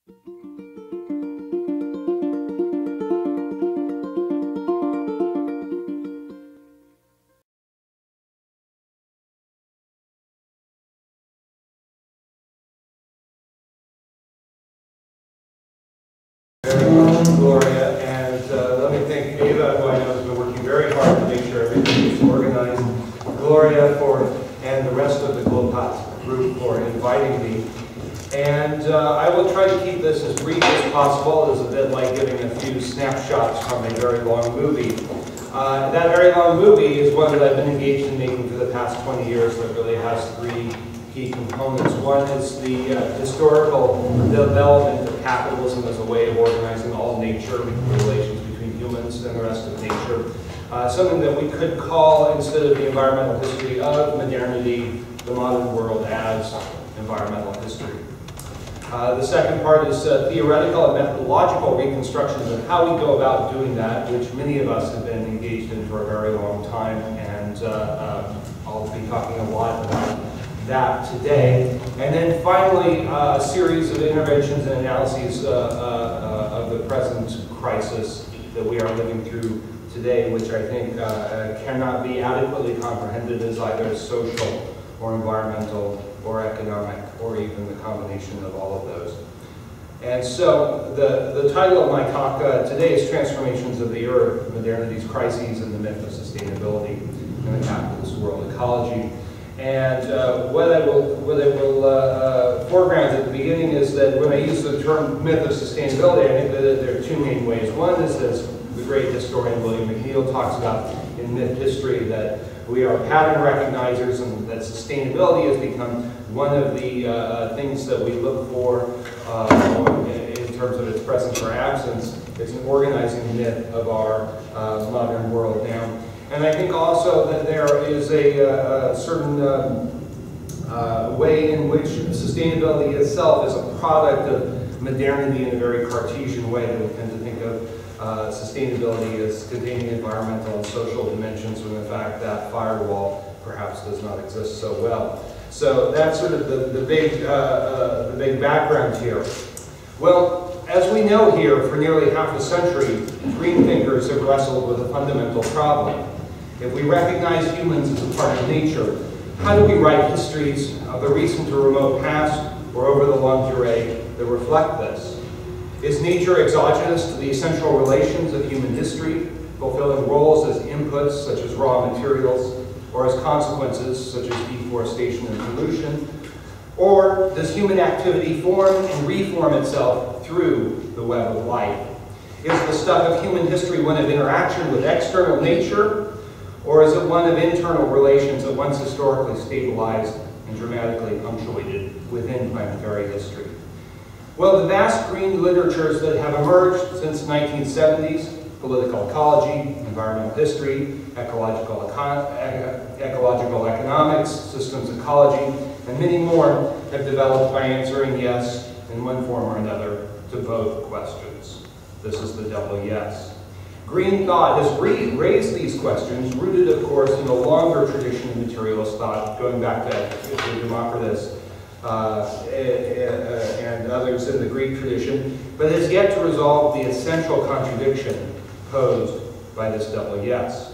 Gloria, and let me thank Ava, who I know has been working very hard to make sure everything is organized, Gloria and the rest of the GLOPAT group for inviting me. And I will try to keep this as brief as possible. It is a bit like giving a few snapshots from a very long movie. That very long movie is one that I've been engaged in making for the past 20 years that really has three key components. One is the historical development of capitalism as a way of organizing all nature, the relations between humans and the rest of nature. Something that we could call, instead of the environmental history of modernity, the modern world as environmental history. The second part is theoretical and methodological reconstructions of how we go about doing that, which many of us have been engaged in for a very long time, and I'll be talking a lot about that today. And then finally, a series of interventions and analyses of the present crisis that we are living through today, which I think cannot be adequately comprehended as either social or environmental or economic, or even the combination of all of those. And so the title of my talk today is Transformations of the Earth, Modernity's Crises and the Myth of Sustainability in the Capitalist World-Ecology. And what I will foreground at the beginning is that when I use the term myth of sustainability, I think that there are two main ways. One is, as the great historian William McNeill talks about in myth history, that we are pattern recognizers and that sustainability has become one of the things that we look for in terms of its presence or absence. It's an organizing myth of our modern world now. And I think also that there is a certain way in which sustainability itself is a product of modernity in a very Cartesian way, that we tend to think of sustainability as containing environmental and social dimensions, when in fact that firewall perhaps does not exist so well. So that's sort of the big background here. Well, as we know here, for nearly half a century, green thinkers have wrestled with a fundamental problem. If we recognize humans as a part of nature, how do we write histories of the recent or remote past, or over the long durée, that reflect this? Is nature exogenous to the essential relations of human history, fulfilling roles as inputs such as raw materials, or as consequences such as deforestation and pollution? Or does human activity form and reform itself through the web of life? Is the stuff of human history one of interaction with external nature, or is it one of internal relations that once historically stabilized and dramatically punctuated within planetary history? Well, the vast green literatures that have emerged since the 1970s, political ecology, environmental history, ecological economics, systems ecology, and many more have developed by answering yes in one form or another to both questions. This is the double yes. Green thought has raised these questions, rooted, of course, in a longer tradition of materialist thought, going back to Democritus and others in the Greek tradition, but has yet to resolve the essential contradiction posed by this double yes.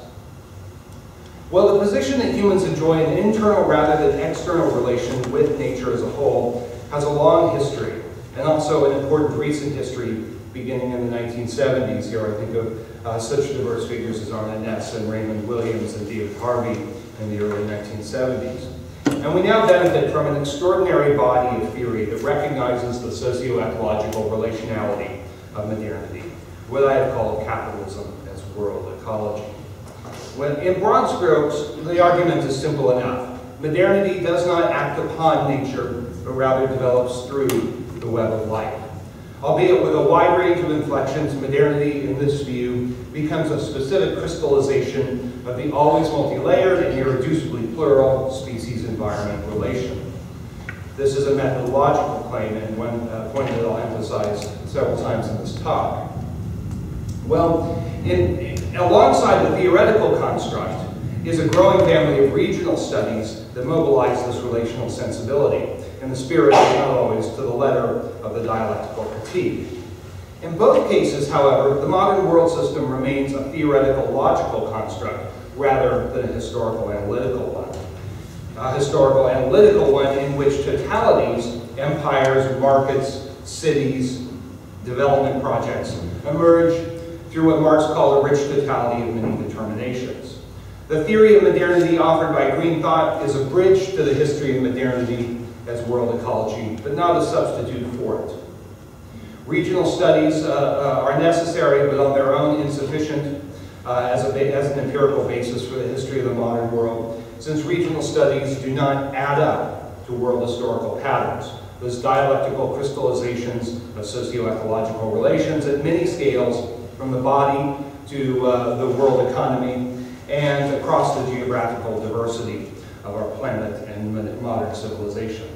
Well, the position that humans enjoy an internal rather than external relation with nature as a whole has a long history, and also an important recent history beginning in the 1970s. Here I think of such diverse figures as Arne Ness and Raymond Williams and David Harvey in the early 1970s. And we now benefit from an extraordinary body of theory that recognizes the socio-ecological relationality of modernity, what I have called capitalism as world ecology. When, in broad strokes, the argument is simple enough. Modernity does not act upon nature, but rather develops through the web of life. Albeit with a wide range of inflections, modernity, in this view, becomes a specific crystallization of the always multi-layered and irreducibly plural species-environment relation. This is a methodological claim, and one point that I'll emphasize several times in this talk. Well, alongside the theoretical construct is a growing family of regional studies that mobilize this relational sensibility. in the spirit, if not always, to the letter of the dialectical critique. In both cases, however, the modern world system remains a theoretical logical construct rather than a historical analytical one. A historical analytical one in which totalities, empires, markets, cities, development projects emerge through what Marx called a rich totality of many determinations. The theory of modernity offered by green thought is a bridge to the history of modernity as world ecology, but not a substitute for it. Regional studies are necessary, but on their own insufficient as an empirical basis for the history of the modern world, since regional studies do not add up to world historical patterns, those dialectical crystallizations of socio-ecological relations at many scales, from the body to the world economy and across the geographical diversity of our planet and modern civilization.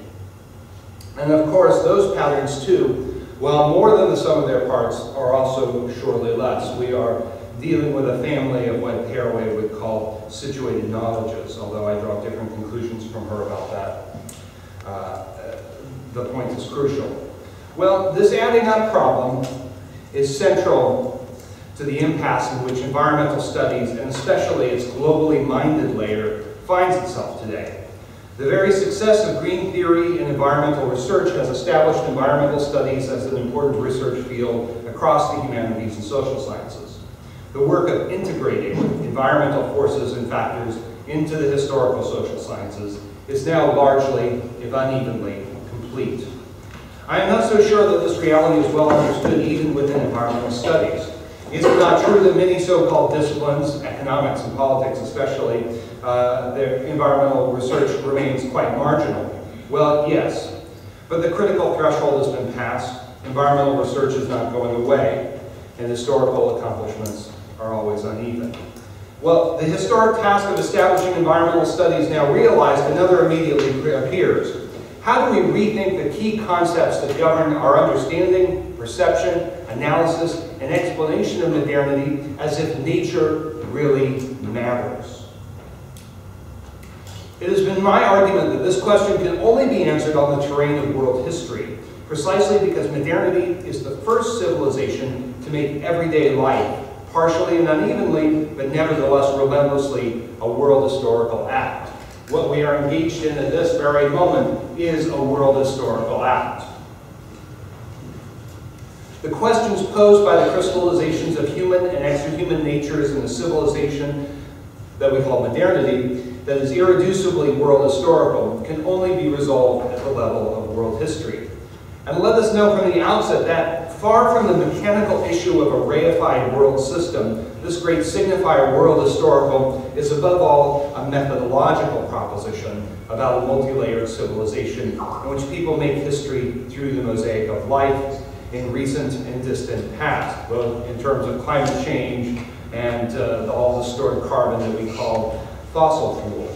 And of course, those patterns too, while more than the sum of their parts, are also surely less. We are dealing with a family of what Haraway would call situated knowledges, although I draw different conclusions from her about that. The point is crucial. Well, this adding up problem is central to the impasse in which environmental studies, and especially its globally minded layer, finds itself today. The very success of green theory in environmental research has established environmental studies as an important research field across the humanities and social sciences. The work of integrating environmental forces and factors into the historical social sciences is now largely, if unevenly, complete. I am not so sure that this reality is well understood even within environmental studies. Is it not true that many so-called disciplines, economics and politics especially, their environmental research remains quite marginal? Well, yes. But the critical threshold has been passed. Environmental research is not going away, and historical accomplishments are always uneven. Well, the historic task of establishing environmental studies now realized, another immediately appears. How do we rethink the key concepts that govern our understanding, perception, analysis, and explanation of modernity as if nature really matters? It has been my argument that this question can only be answered on the terrain of world history, precisely because modernity is the first civilization to make everyday life, partially and unevenly, but nevertheless relentlessly, a world historical act. What we are engaged in at this very moment is a world historical act. The questions posed by the crystallizations of human and extra-human natures in the civilization that we call modernity, that is irreducibly world historical, can only be resolved at the level of world history. And let us know from the outset that, far from the mechanical issue of a reified world system, this great signifier world historical is above all a methodological proposition about a multi-layered civilization in which people make history through the mosaic of life in recent and distant past, both in terms of climate change and all the stored carbon that we call fossil fuel.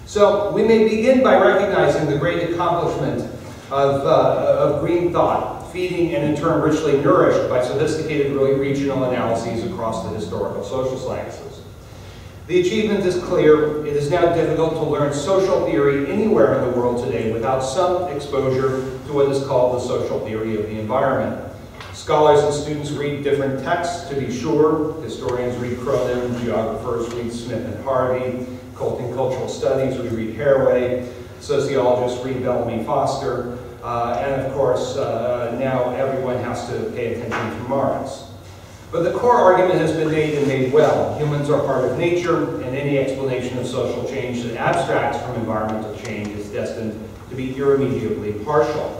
So we may begin by recognizing the great accomplishment of green thought, feeding and in turn richly nourished by sophisticated regional analyses across the historical social sciences. The achievement is clear. It is now difficult to learn social theory anywhere in the world today without some exposure to what is called the social theory of the environment. Scholars and students read different texts, to be sure. Historians read Cronin, geographers read Smith and Harvey, cultural studies, we read Haraway, sociologists read Bellamy Foster, and of course, now everyone has to pay attention to Marx. But the core argument has been made and made well. Humans are part of nature, and any explanation of social change that abstracts from environmental change is destined to be irremediably partial.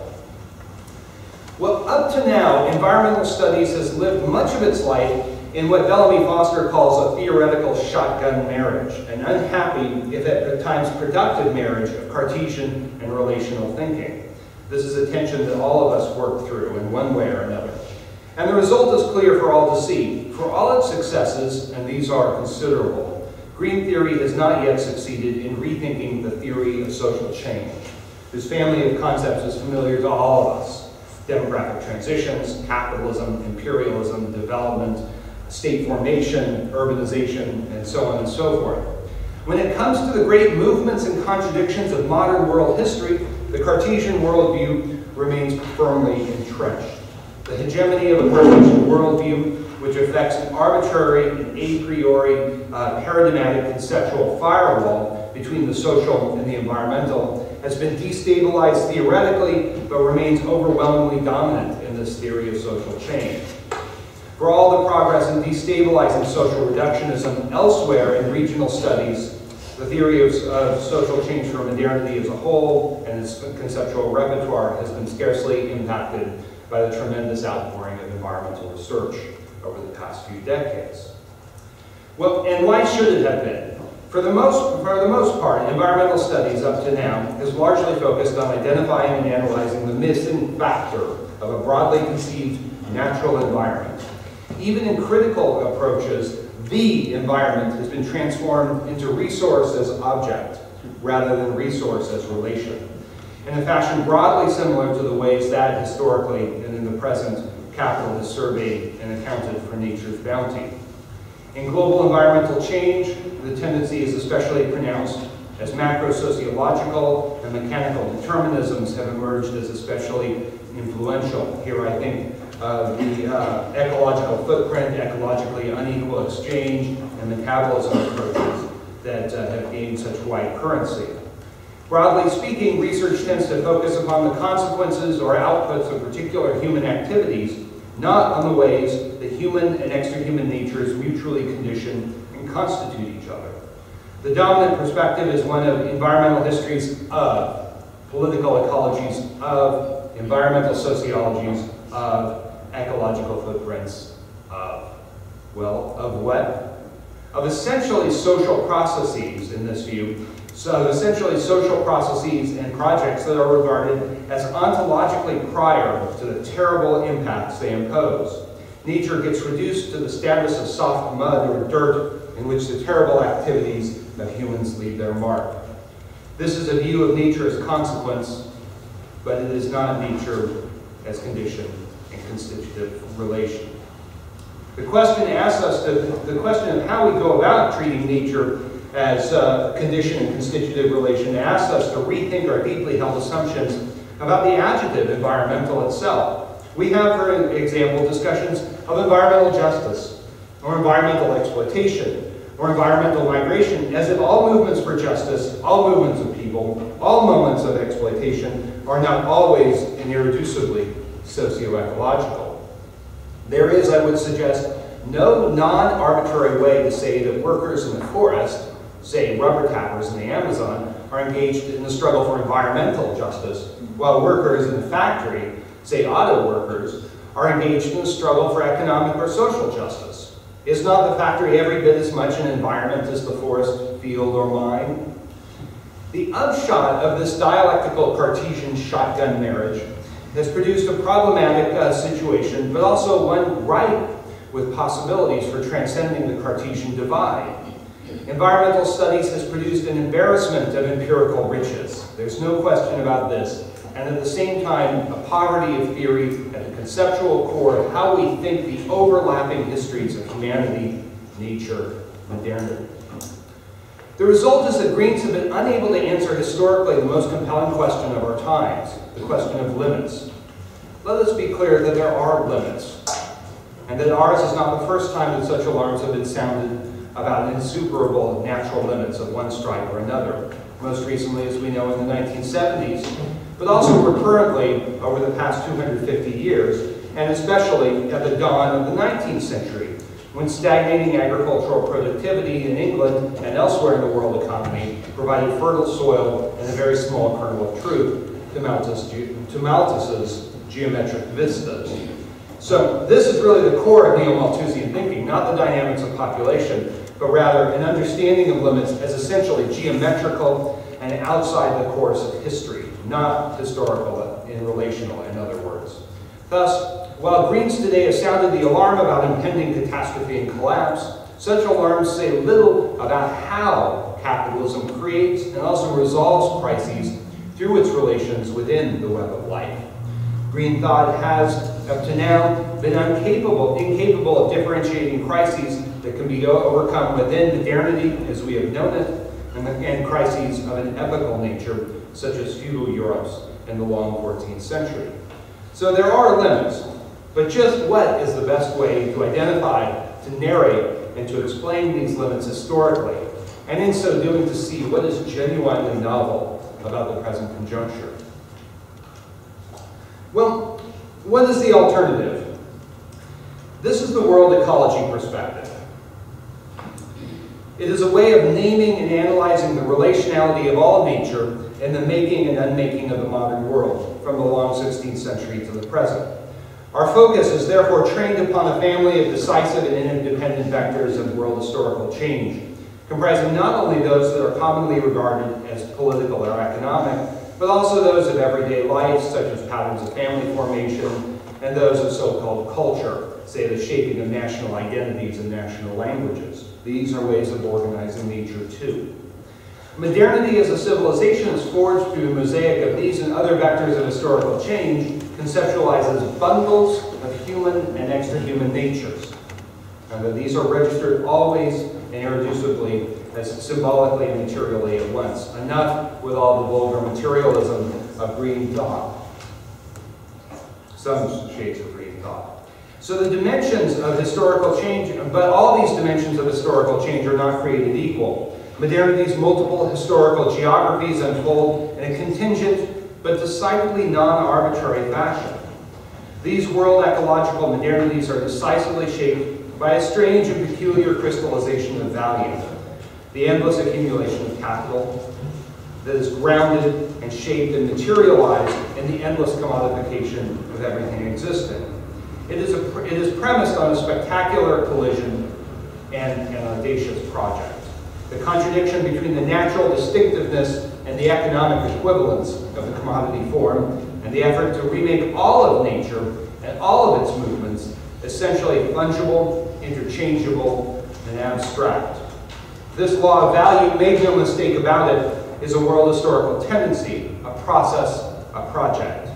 Well, up to now, environmental studies has lived much of its life in what Bellamy Foster calls a theoretical shotgun marriage, an unhappy, if at times productive marriage of Cartesian and relational thinking. This is a tension that all of us work through in one way or another. And the result is clear for all to see. For all its successes, and these are considerable, green theory has not yet succeeded in rethinking the theory of social change, whose family of concepts is familiar to all of us. Demographic transitions, capitalism, imperialism, development, state formation, urbanization, and so on and so forth. When it comes to the great movements and contradictions of modern world history, the Cartesian worldview remains firmly entrenched. The hegemony of a Cartesian worldview, which affects an arbitrary and a priori paradigmatic conceptual firewall between the social and the environmental, has been destabilized theoretically, but remains overwhelmingly dominant in this theory of social change. For all the progress in destabilizing social reductionism elsewhere in regional studies, the theory of social change for modernity as a whole and its conceptual repertoire has been scarcely impacted by the tremendous outpouring of environmental research over the past few decades. Well, and why should it have been? For the most part, environmental studies up to now has largely focused on identifying and analyzing the missing factor of a broadly conceived natural environment. Even in critical approaches, the environment has been transformed into resource as object rather than resource as relation, in a fashion broadly similar to the ways that historically and in the present capital has surveyed and accounted for nature's bounty. In global environmental change, the tendency is especially pronounced as macro-sociological and mechanical determinisms have emerged as especially influential. Here I think of the ecological footprint, ecologically unequal exchange, and metabolism approaches that have gained such wide currency. Broadly speaking, research tends to focus upon the consequences or outputs of particular human activities, not on the ways that human and extra-human natures mutually condition and constitute each other. The dominant perspective is one of environmental histories of, political ecologies of, environmental sociologies of, ecological footprints of. Well, of what? Of essentially social processes in this view, so essentially social processes and projects that are regarded as ontologically prior to the terrible impacts they impose. Nature gets reduced to the status of soft mud or dirt in which the terrible activities of humans leave their mark. This is a view of nature as consequence, but it is not nature as condition and constitutive relation. The question asks us the question of how we go about treating nature as condition and constitutive relation asks us to rethink our deeply held assumptions about the adjective environmental itself. We have, for example, discussions of environmental justice, or environmental exploitation, or environmental migration, as if all movements for justice, all movements of people, all moments of exploitation are not always and irreducibly socio-ecological. There is, I would suggest, no non-arbitrary way to say that workers in the forest, say rubber tappers in the Amazon, are engaged in the struggle for environmental justice, while workers in the factory, say auto workers, are engaged in the struggle for economic or social justice. Is not the factory every bit as much an environment as the forest, field, or mine? The upshot of this dialectical Cartesian shotgun marriage has produced a problematic situation, but also one ripe with possibilities for transcending the Cartesian divide. Environmental studies has produced an embarrassment of empirical riches. There's no question about this. And at the same time, a poverty of theory at the conceptual core of how we think the overlapping histories of humanity, nature, modernity. The result is that Greens have been unable to answer historically the most compelling question of our times, the question of limits. Let us be clear that there are limits, and that ours is not the first time that such alarms have been sounded about insuperable natural limits of one stripe or another, most recently, as we know, in the 1970s, but also recurrently over the past 250 years, and especially at the dawn of the 19th century, when stagnating agricultural productivity in England and elsewhere in the world economy provided fertile soil and a very small kernel of truth to Malthus's geometric vistas. So this is really the core of neo-Malthusian thinking, not the dynamics of population, but rather an understanding of limits as essentially geometrical and outside the course of history, not historical and relational, in other words. Thus, while Greens today have sounded the alarm about impending catastrophe and collapse, such alarms say little about how capitalism creates and also resolves crises through its relations within the web of life. Green thought has, up to now, been incapable of differentiating crises that can be overcome within modernity as we have known it, and crises of an epochal nature, such as feudal Europe's in the long 14th century. So there are limits, but just what is the best way to identify, to narrate, and to explain these limits historically, and in so doing to see what is genuinely novel about the present conjuncture? Well, what is the alternative? This is the world ecology perspective. It is a way of naming and analyzing the relationality of all nature and the making and unmaking of the modern world from the long 16th century to the present. Our focus is therefore trained upon a family of decisive and interdependent vectors of world historical change, comprising not only those that are commonly regarded as political or economic, but also those of everyday life, such as patterns of family formation, and those of so-called culture, say the shaping of national identities and national languages. These are ways of organizing nature too. Modernity as a civilization is forged through a mosaic of these and other vectors of historical change, conceptualizes bundles of human and extra-human natures. And these are registered always and irreducibly as symbolically and materially at once. Enough with all the vulgar materialism of green thought. Some shades of green thought. So the dimensions of historical change, but all these dimensions of historical change are not created equal. Modernity's multiple historical geographies unfold in a contingent but decidedly non-arbitrary fashion. These world ecological modernities are decisively shaped by a strange and peculiar crystallization of value, the endless accumulation of capital that is grounded and shaped and materialized in the endless commodification of everything existing. It is premised on a spectacular collision and an audacious project. The contradiction between the natural distinctiveness and the economic equivalence of the commodity form, and the effort to remake all of nature and all of its movements essentially fungible, interchangeable, and abstract. This law of value, make no mistake about it, is a world historical tendency, a process, a project.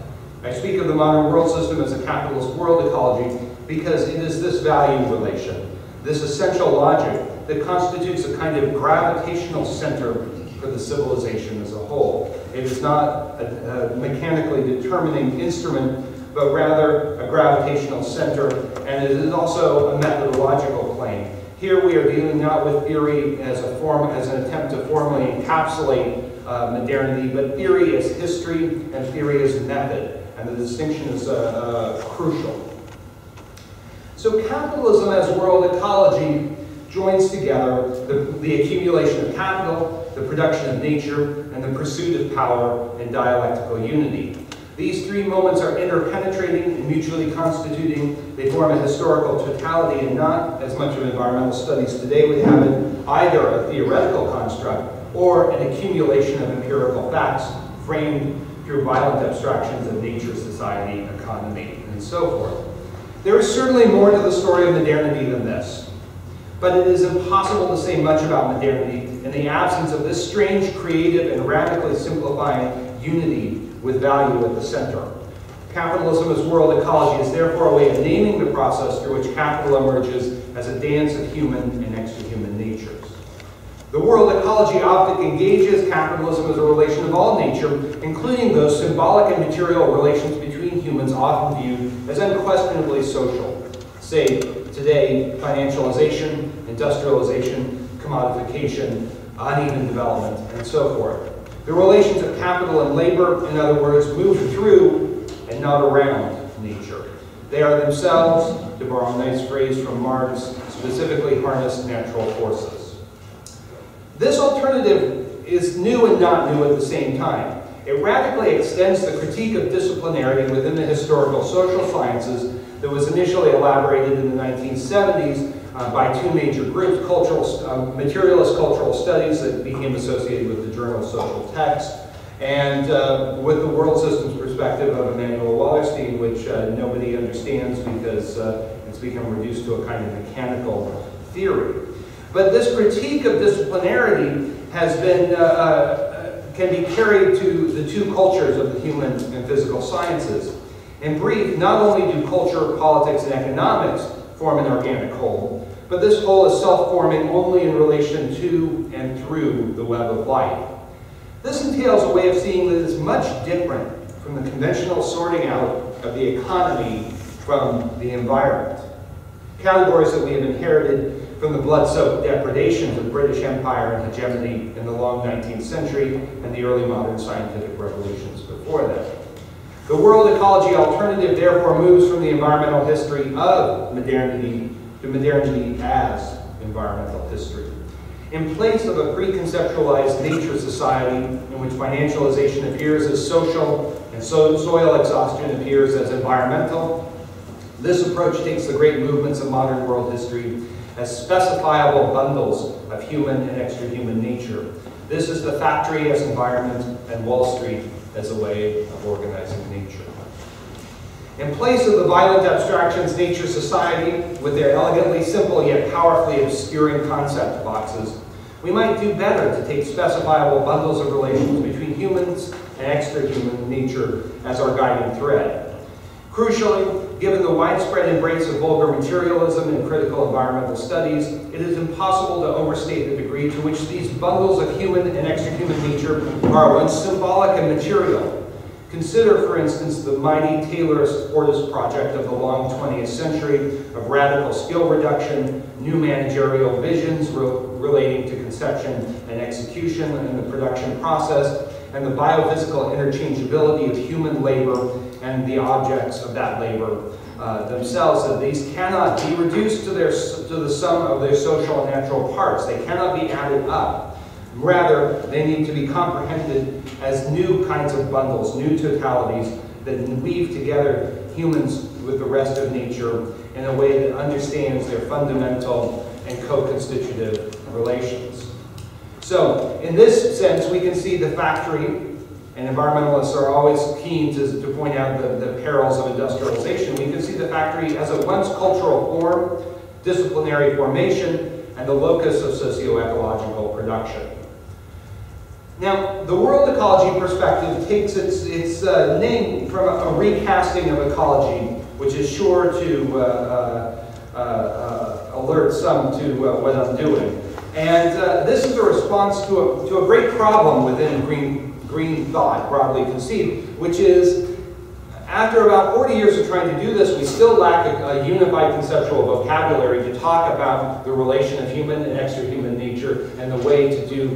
I speak of the modern world system as a capitalist world ecology because it is this value relation, this essential logic, that constitutes a kind of gravitational center for the civilization as a whole. It is not a mechanically determining instrument, but rather a gravitational center, and it is also a methodological claim. Here we are dealing not with theory as an attempt to formally encapsulate modernity, but theory as history and theory as method, and the distinction is crucial. So capitalism as world ecology joins together the accumulation of capital, the production of nature, and the pursuit of power in dialectical unity. These three moments are interpenetrating and mutually constituting. They form a historical totality and not, as much of environmental studies today would have it, either a theoretical construct or an accumulation of empirical facts framed through violent abstractions of nature, society, economy, and so forth. There is certainly more to the story of modernity than this. But it is impossible to say much about modernity in the absence of this strange, creative, and radically simplifying unity with value at the center. Capitalism as world ecology is therefore a way of naming the process through which capital emerges as a dance of human and extra-human natures. The world ecology optic engages capitalism as a relation of all nature, including those symbolic and material relations between humans often viewed as unquestionably social. Say, today, financialization, industrialization, commodification, uneven development, and so forth. The relations of capital and labor, in other words, move through and not around nature. They are themselves, to borrow a nice phrase from Marx, specifically harnessed natural forces. This alternative is new and not new at the same time. It radically extends the critique of disciplinarity within the historical social sciences that was initially elaborated in the 1970s by two major groups, materialist cultural studies that became associated with the journal Social Text, and with the world systems perspective of Emanuel Wallerstein, which nobody understands because it's become reduced to a kind of mechanical theory. But this critique of disciplinarity has been, can be carried to the two cultures of the human and physical sciences. In brief, not only do culture, politics, and economics form an organic whole, but this whole is self-forming only in relation to and through the web of life. This entails a way of seeing that is much different from the conventional sorting out of the economy from the environment. Categories that we have inherited from the blood-soaked depredations of British Empire and hegemony in the long 19th century and the early modern scientific revolutions before that. The world ecology alternative therefore moves from the environmental history of modernity to modernity as environmental history. In place of a preconceptualized nature society in which financialization appears as social and soil exhaustion appears as environmental, this approach takes the great movements of modern world history as specifiable bundles of human and extra-human nature. This is the factory as environment and Wall Street as a way of organizing nature. In place of the violent abstractions nature society, with their elegantly simple yet powerfully obscuring concept boxes, we might do better to take specifiable bundles of relations between humans and extra-human nature as our guiding thread. Crucially, given the widespread embrace of vulgar materialism in critical environmental studies, it is impossible to overstate the degree to which these bundles of human and extra-human nature are at once symbolic and material. Consider, for instance, the mighty Taylorist-Fortis project of the long 20th century of radical skill reduction, new managerial visions relating to conception and execution in the production process, and the biophysical interchangeability of human labor and the objects of that labor themselves, that these cannot be reduced to the sum of their social and natural parts. They cannot be added up. Rather, they need to be comprehended as new kinds of bundles, new totalities that weave together humans with the rest of nature in a way that understands their fundamental and co-constitutive relations. So, in this sense, we can see the factory, and environmentalists are always keen to point out the perils of industrialization. We can see the factory as a once cultural form, disciplinary formation, and the locus of socio-ecological production. Now, the world ecology perspective takes its name from a recasting of ecology, which is sure to alert some to what I'm doing. And this is a response to a great problem within green thought, broadly conceived, which is, after about 40 years of trying to do this, we still lack a unified conceptual vocabulary to talk about the relation of human and extra-human nature and the way to do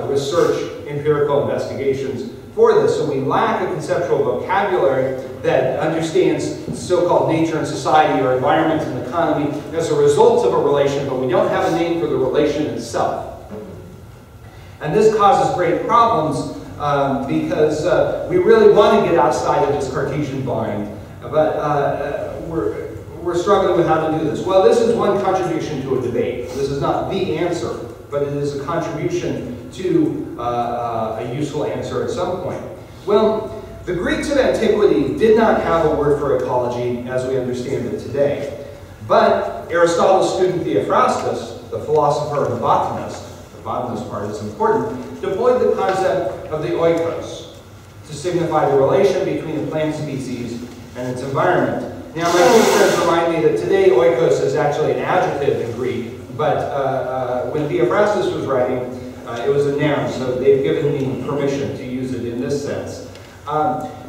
research, empirical investigations for this. So we lack a conceptual vocabulary that understands so-called nature and society or environment and economy as a result of a relation, but we don't have a name for the relation itself. And this causes great problems because we really want to get outside of this Cartesian bind, but we're struggling with how to do this. Well, this is one contribution to a debate. This is not the answer, but it is a contribution to a useful answer at some point. Well, the Greeks of antiquity did not have a word for ecology as we understand it today, but Aristotle's student Theophrastus, the philosopher and botanist, the botanist part is important, deployed the concept of the oikos to signify the relation between a plant species and its environment. Now, my teachers remind me that today oikos is actually an adjective in Greek, but when Theophrastus was writing, it was a noun, so they've given me permission to use it in this sense.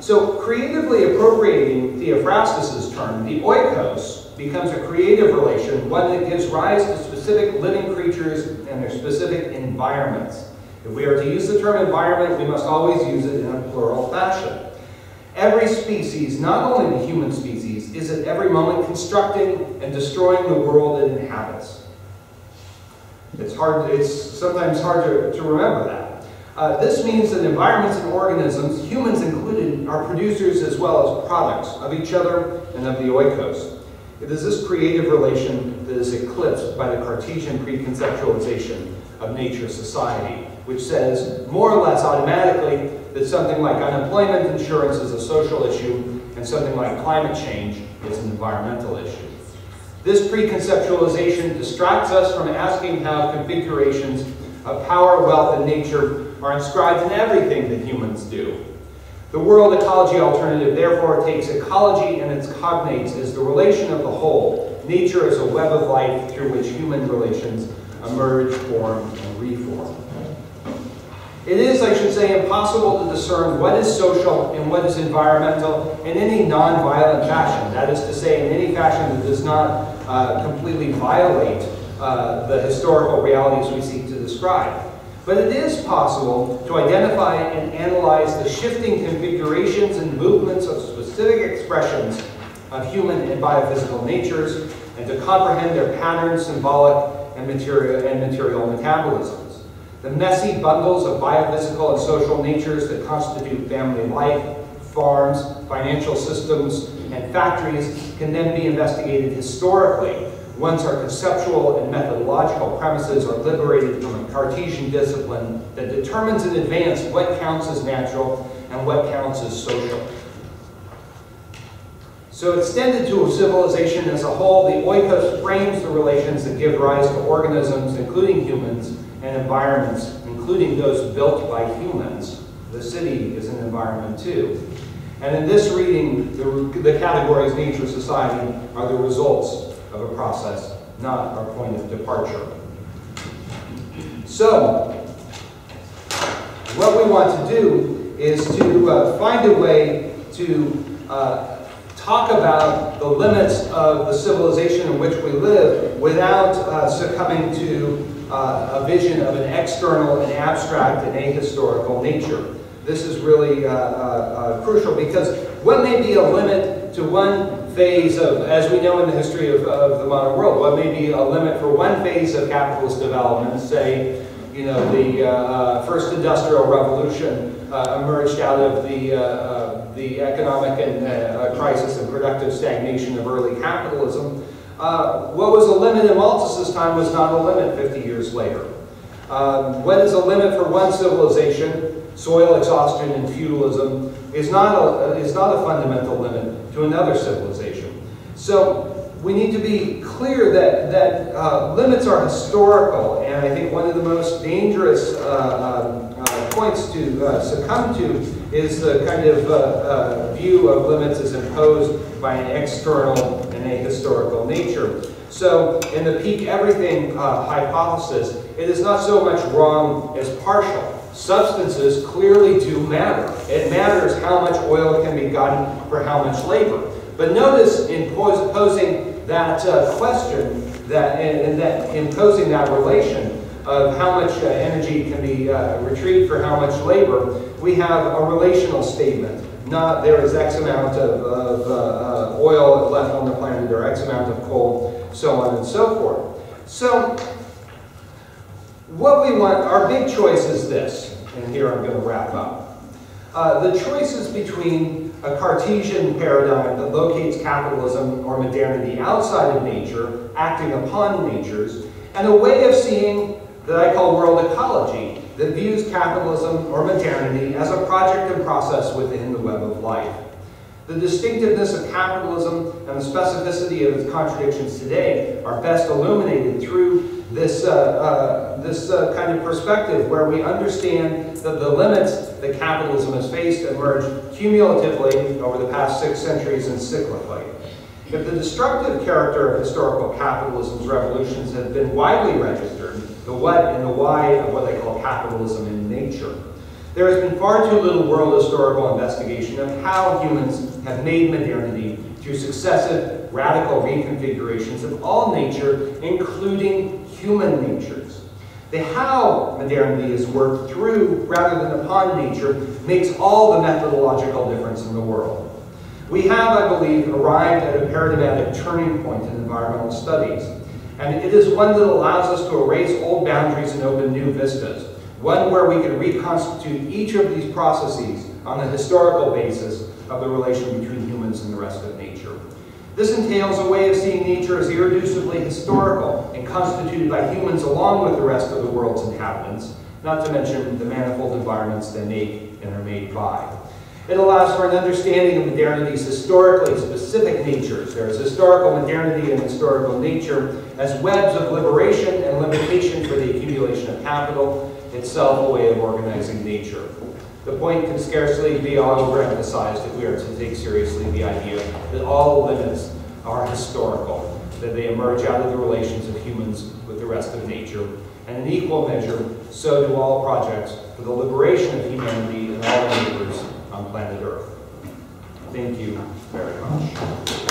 So creatively appropriating Theophrastus's term, the oikos becomes a creative relation, one that gives rise to specific living creatures and their specific environments. If we are to use the term environment, we must always use it in a plural fashion. Every species, not only the human species, is at every moment constructing and destroying the world it inhabits. It's sometimes hard to remember that. This means that environments and organisms, humans included, are producers as well as products of each other and of the oikos. It is this creative relation that is eclipsed by the Cartesian preconceptualization of nature society, which says more or less automatically that something like unemployment insurance is a social issue and something like climate change is an environmental issue. This preconceptualization distracts us from asking how configurations of power, wealth, and nature are inscribed in everything that humans do. The world ecology alternative therefore takes ecology and its cognates as the relation of the whole, nature as a web of life through which human relations emerge, form, and reform. It is, I should say, impossible to discern what is social and what is environmental in any non-violent fashion. That is to say, in any fashion that does not completely violate the historical realities we seek to describe. But it is possible to identify and analyze the shifting configurations and movements of specific expressions of human and biophysical natures, and to comprehend their patterns, symbolic and material metabolisms. The messy bundles of biophysical and social natures that constitute family life, farms, financial systems, and factories can then be investigated historically once our conceptual and methodological premises are liberated from a Cartesian discipline that determines in advance what counts as natural and what counts as social. So extended to a civilization as a whole, the oikos frames the relations that give rise to organisms, including humans, and environments, including those built by humans. The city is an environment too. And in this reading, the categories nature, society are the results of a process, not our point of departure. So, what we want to do is to find a way to talk about the limits of the civilization in which we live without succumbing to a vision of an external and abstract and ahistorical nature. This is really crucial because what may be a limit to one phase of, as we know in the history of the modern world, what may be a limit for one phase of capitalist development, say, you know, the first industrial revolution emerged out of the economic and crisis and productive stagnation of early capitalism. What was a limit in Malthus's time was not a limit 50 years later. What is a limit for one civilization, soil exhaustion and feudalism, is not a fundamental limit to another civilization. So we need to be clear that limits are historical, and I think one of the most dangerous points to succumb to is the kind of view of limits as imposed by an external and ahistorical nature. So in the peak everything hypothesis, it is not so much wrong as partial. Substances clearly do matter. It matters how much oil can be gotten for how much labor. But notice in posing that question, imposing that relation of how much energy can be retrieved for how much labor, we have a relational statement. Not there is X amount of oil left on the planet or X amount of coal, so on and so forth. So what we want, our big choice is this, and here I'm going to wrap up. The choice is between a Cartesian paradigm that locates capitalism or modernity outside of nature, acting upon natures, and a way of seeing that I call world ecology, that views capitalism or modernity as a project and process within the web of life. The distinctiveness of capitalism and the specificity of its contradictions today are best illuminated through this kind of perspective where we understand that the limits that capitalism has faced emerged cumulatively over the past 6 centuries and cyclically. If the destructive character of historical capitalism's revolutions has been widely registered, the what and the why of what they call capitalism in nature, there has been far too little world historical investigation of how humans have made modernity through successive radical reconfigurations of all nature, including human natures. The how modernity is worked through rather than upon nature makes all the methodological difference in the world. We have, I believe, arrived at a paradigmatic turning point in environmental studies, and it is one that allows us to erase old boundaries and open new vistas, one where we can reconstitute each of these processes on a historical basis of the relation between humans and the rest of nature. This entails a way of seeing nature as irreducibly historical and constituted by humans along with the rest of the world's inhabitants, not to mention the manifold environments they make and are made by. It allows for an understanding of modernity's historically specific natures. There is historical modernity and historical nature as webs of liberation and limitation for the accumulation of capital, itself a way of organizing nature. The point can scarcely be overemphasized if we are to take seriously the idea that all limits are historical, that they emerge out of the relations of humans with the rest of nature, and in equal measure, so do all projects for the liberation of humanity and all our neighbors on planet Earth. Thank you very much.